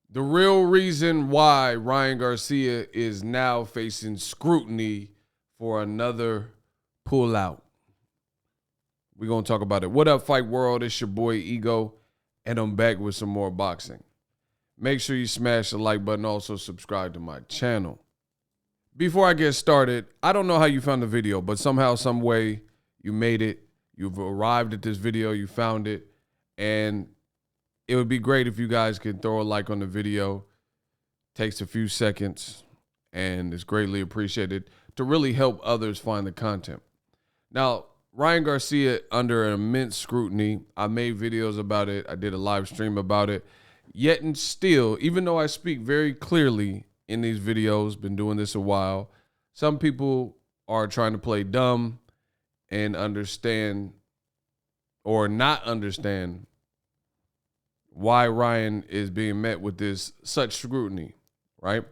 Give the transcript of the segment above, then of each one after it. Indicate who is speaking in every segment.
Speaker 1: The real reason why Ryan Garcia is now facing scrutiny for another pullout. We're going to talk about it. What up, Fight World? It's your boy Ego, and I'm back with some more boxing. Make sure you smash the like button. Also, subscribe to my channel. Before I get started, I don't know how you found the video, but somehow, some way, you made it. You've arrived at this video. You found it. And it would be great if you guys could throw a like on the video. Takes a few seconds, and it's greatly appreciated to really help others find the content. Now, Ryan Garcia under immense scrutiny. I made videos about it. I did a live stream about it. Yet and still, even though I speak very clearly in these videos, been doing this a while, some people are trying to play dumb and understand or not understand why Ryan is being met with this such scrutiny, right?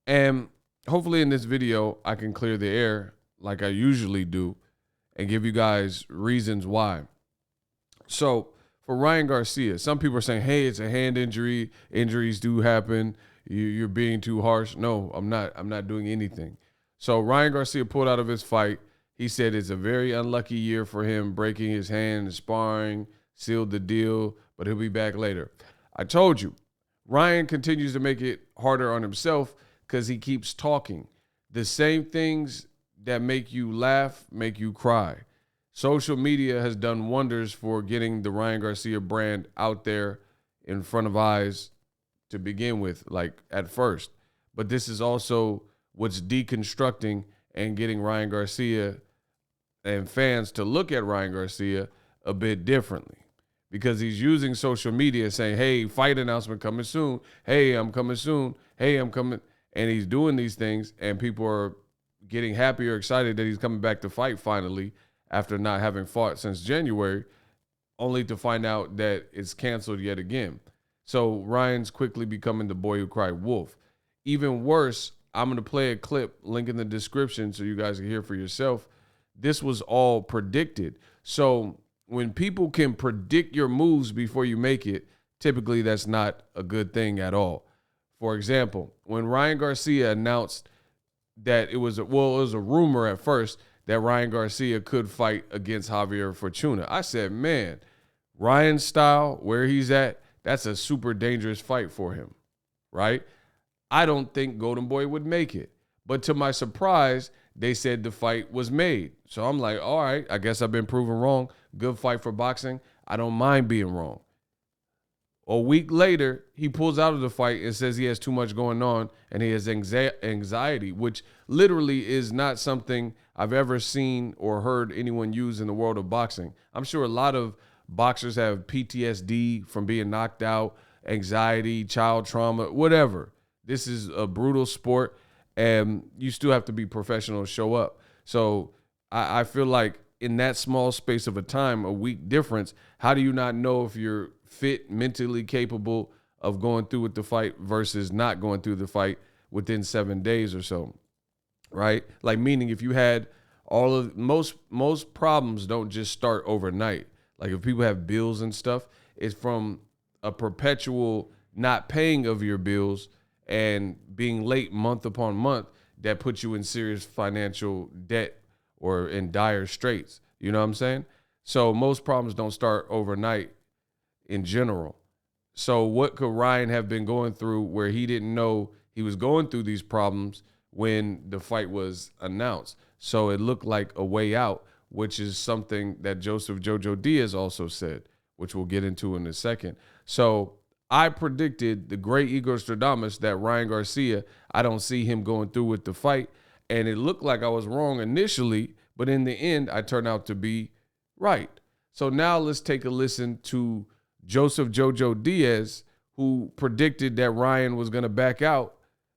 Speaker 1: And hopefully in this video, I can clear the air like I usually do and give you guys reasons why. So for Ryan Garcia, some people are saying, hey, it's a hand injury. Injuries do happen. You're being too harsh. No, I'm not. I'm not doing anything. So Ryan Garcia pulled out of his fight. He said it's a very unlucky year for him, breaking his hand and sparring, sealed the deal, but he'll be back later. I told you, Ryan continues to make it harder on himself because he keeps talking. The same things that make you laugh make you cry. Social media has done wonders for getting the Ryan Garcia brand out there in front of eyes to begin with, like at first. But this is also what's deconstructing and getting Ryan Garcia and fans to look at Ryan Garcia a bit differently, because he's using social media saying, hey, fight announcement coming soon. Hey, I'm coming soon. Hey, I'm coming. And he's doing these things, and people are getting happy or excited that he's coming back to fight finally after not having fought since January, only to find out that it's canceled yet again. So Ryan's quickly becoming the boy who cried wolf. Even worse, I'm going to play a clip, link in the description so you guys can hear for yourself. This was all predicted. So when people can predict your moves before you make it, typically that's not a good thing at all. For example, when Ryan Garcia announced that it was a rumor at first that Ryan Garcia could fight against Javier Fortuna, I said, man, Ryan's style, where he's at, that's a super dangerous fight for him, right? I don't think Golden Boy would make it. But to my surprise, they said the fight was made. So I'm like, all right, I guess I've been proven wrong. Good fight for boxing. I don't mind being wrong. A week later, he pulls out of the fight and says he has too much going on and he has anxiety, which literally is not something I've ever seen or heard anyone use in the world of boxing. I'm sure a lot of boxers have PTSD from being knocked out, anxiety, child trauma, whatever. This is a brutal sport, and you still have to be professional to show up. So I feel like in that small space of a time, a week difference, how do you not know if you're fit, mentally capable of going through with the fight versus not going through the fight within 7 days or so, right? Like, meaning if you had all of most problems don't just start overnight. Like if people have bills and stuff, it's from a perpetual not paying of your bills and being late month upon month that puts you in serious financial debt or in dire straits. You know what I'm saying? So most problems don't start overnight in general. So what could Ryan have been going through where he didn't know he was going through these problems when the fight was announced? So it looked like a way out, which is something that Joseph JOJO DIAZ also said, which we'll get into in a second. So I predicted the great Igor Stradamus that Ryan Garcia, I don't see him going through with the fight. And it looked like I was wrong initially, but in the end, I turned out to be right. So now let's take a listen to Joseph JOJO DIAZ, who predicted that Ryan was going to back out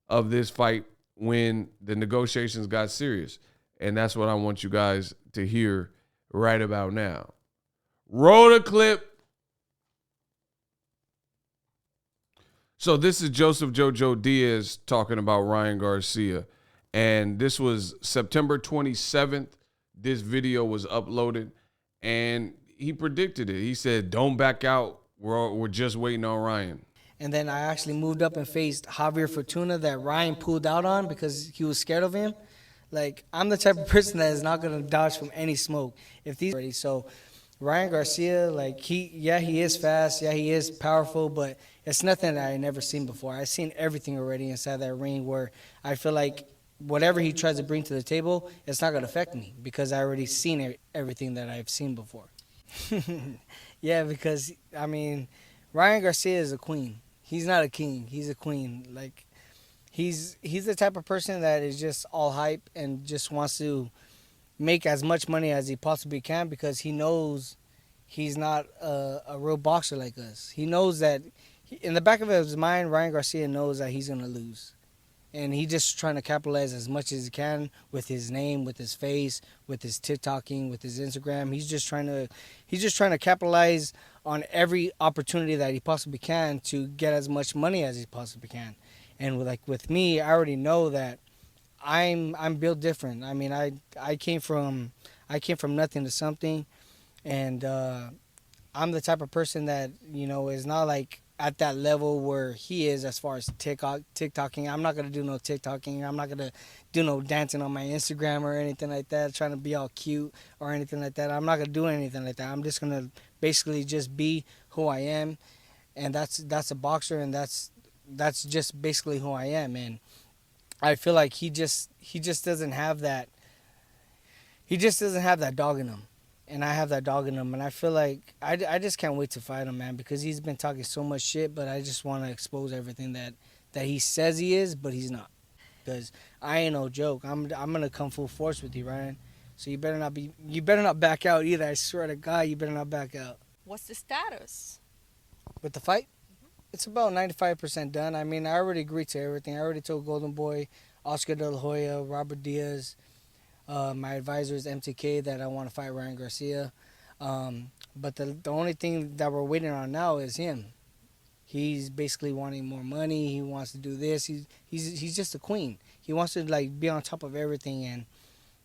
Speaker 1: of this fight when the negotiations got serious. And that's what I want you guys to hear right about now. Roll the clip. So this is Joseph JOJO DIAZ talking about Ryan Garcia. And this was September 27th. This video was uploaded. And he predicted it. He said, don't back out. We're just waiting on Ryan.
Speaker 2: And then I actually moved up and faced Javier Fortuna that Ryan pulled out on because he was scared of him. Like, I'm the type of person that is not going to dodge from any smoke. If these ready, so Ryan Garcia, like, he is fast, yeah, he is powerful, but it's nothing that I never seen before. I've seen everything already inside that ring where I feel like whatever he tries to bring to the table, it's not going to affect me because I already seen everything that I've seen before. Yeah, because, I mean, Ryan Garcia is a queen. He's not a king. He's a queen. Like, he's the type of person that is just all hype and just wants to make as much money as he possibly can because he knows he's not a real boxer like us. He knows that in the back of his mind, Ryan Garcia knows that he's going to lose. And he's just trying to capitalize as much as he can with his name, with his face, with his TikToking, with his Instagram. He's just trying to capitalize on every opportunity that he possibly can to get as much money as he possibly can. And with me, I already know that I'm built different. I mean, I came from nothing to something, and I'm the type of person that is not like at that level where he is as far as TikToking. I'm not gonna do no TikToking. I'm not gonna do no dancing on my Instagram or anything like that, trying to be all cute or anything like that. I'm not gonna do anything like that. I'm just gonna basically just be who I am, and that's a boxer, and that's just basically who I am. And I feel like he just doesn't have that. He just doesn't have that dog in him, and I have that dog in him. And I feel like I just can't wait to fight him, man, because he's been talking so much shit. But I just want to expose everything that he says he is, but he's not. Because I ain't no joke. I'm gonna come full force with you, Ryan. So you better not back out either. I swear to God, you better not back out.
Speaker 3: What's the status?
Speaker 2: With the fight? It's about 95% done. I mean, I already agreed to everything. I already told Golden Boy, Oscar De La Hoya, Robert Diaz, my advisor is MTK, that I want to fight Ryan Garcia. But the only thing that we're waiting on now is him. He's basically wanting more money. He wants to do this. He's just a queen. He wants to be on top of everything. And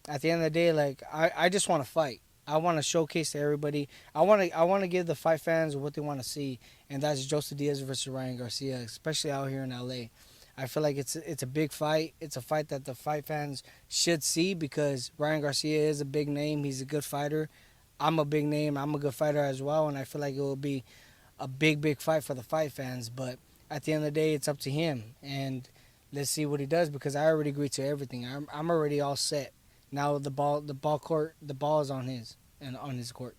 Speaker 2: at the end of the day, I just want to fight. I want to showcase to everybody. I want to give the fight fans what they want to see, and that's Joseph Diaz versus Ryan Garcia, especially out here in LA. I feel like it's a big fight. It's a fight that the fight fans should see because Ryan Garcia is a big name. He's a good fighter. I'm a big name. I'm a good fighter as well, and I feel like it will be a big fight for the fight fans. But at the end of the day, it's up to him, and let's see what he does because I already agreed to everything. I'm already all set. Now the ball is on his court.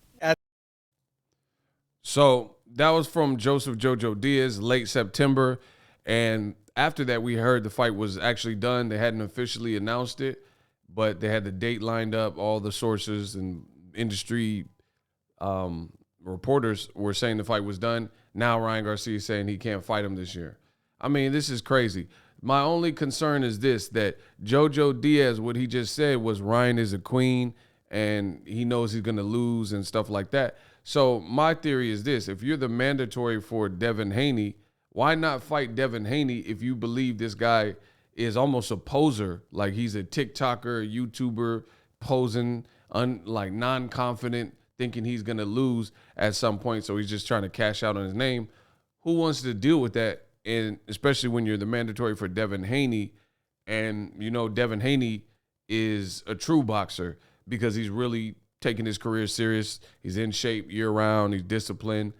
Speaker 1: So that was from Joseph JoJo Diaz, late September. And after that, we heard the fight was actually done. They hadn't officially announced it, but they had the date lined up. All the sources and industry reporters were saying the fight was done. Now Ryan Garcia is saying he can't fight him this year. I mean, this is crazy. My only concern is this, that JoJo Diaz, what he just said was Ryan is a queen and he knows he's going to lose and stuff like that. So my theory is this. If you're the mandatory for Devin Haney, why not fight Devin Haney if you believe this guy is almost a poser? Like he's a TikToker, YouTuber, posing, non-confident, thinking he's going to lose at some point. So he's just trying to cash out on his name. Who wants to deal with that? And especially when you're the mandatory for Devin Haney, and Devin Haney is a true boxer because he's really taking his career serious. He's in shape year round. He's disciplined.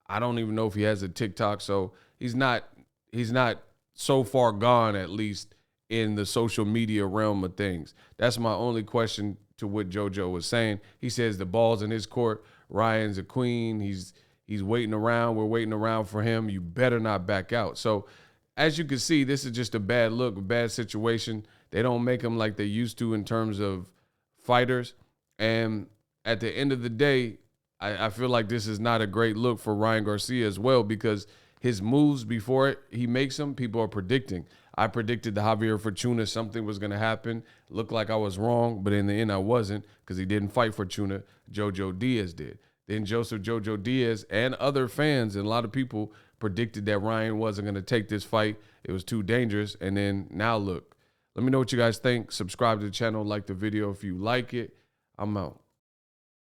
Speaker 1: I don't even know if he has a TikTok, so he's not so far gone, at least in the social media realm of things. That's my only question to what JoJo was saying. He says the ball's in his court. Ryan's a queen. He's waiting around. We're waiting around for him. You better not back out. So as you can see, this is just a bad look, a bad situation. They don't make them like they used to in terms of fighters. And at the end of the day, I feel like this is not a great look for Ryan Garcia as well because his moves before he makes them, people are predicting. I predicted the Javier Fortuna something was going to happen. Looked like I was wrong, but in the end I wasn't because he didn't fight Fortuna. JoJo Diaz did. Then Joseph JoJo Diaz and other fans and a lot of people predicted that Ryan wasn't going to take this fight. It was too dangerous. And then now look. Let me know what you guys think. Subscribe to the channel, like the video if you like it. I'm out.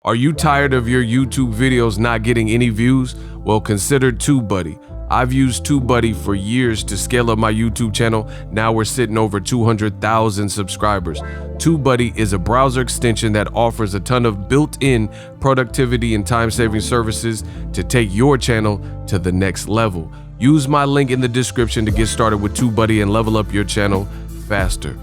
Speaker 1: Are you tired of your YouTube videos not getting any views? Well, consider TubeBuddy. I've used TubeBuddy for years to scale up my YouTube channel. Now we're sitting over 200,000 subscribers. TubeBuddy is a browser extension that offers a ton of built-in productivity and time-saving services to take your channel to the next level. Use my link in the description to get started with TubeBuddy and level up your channel faster.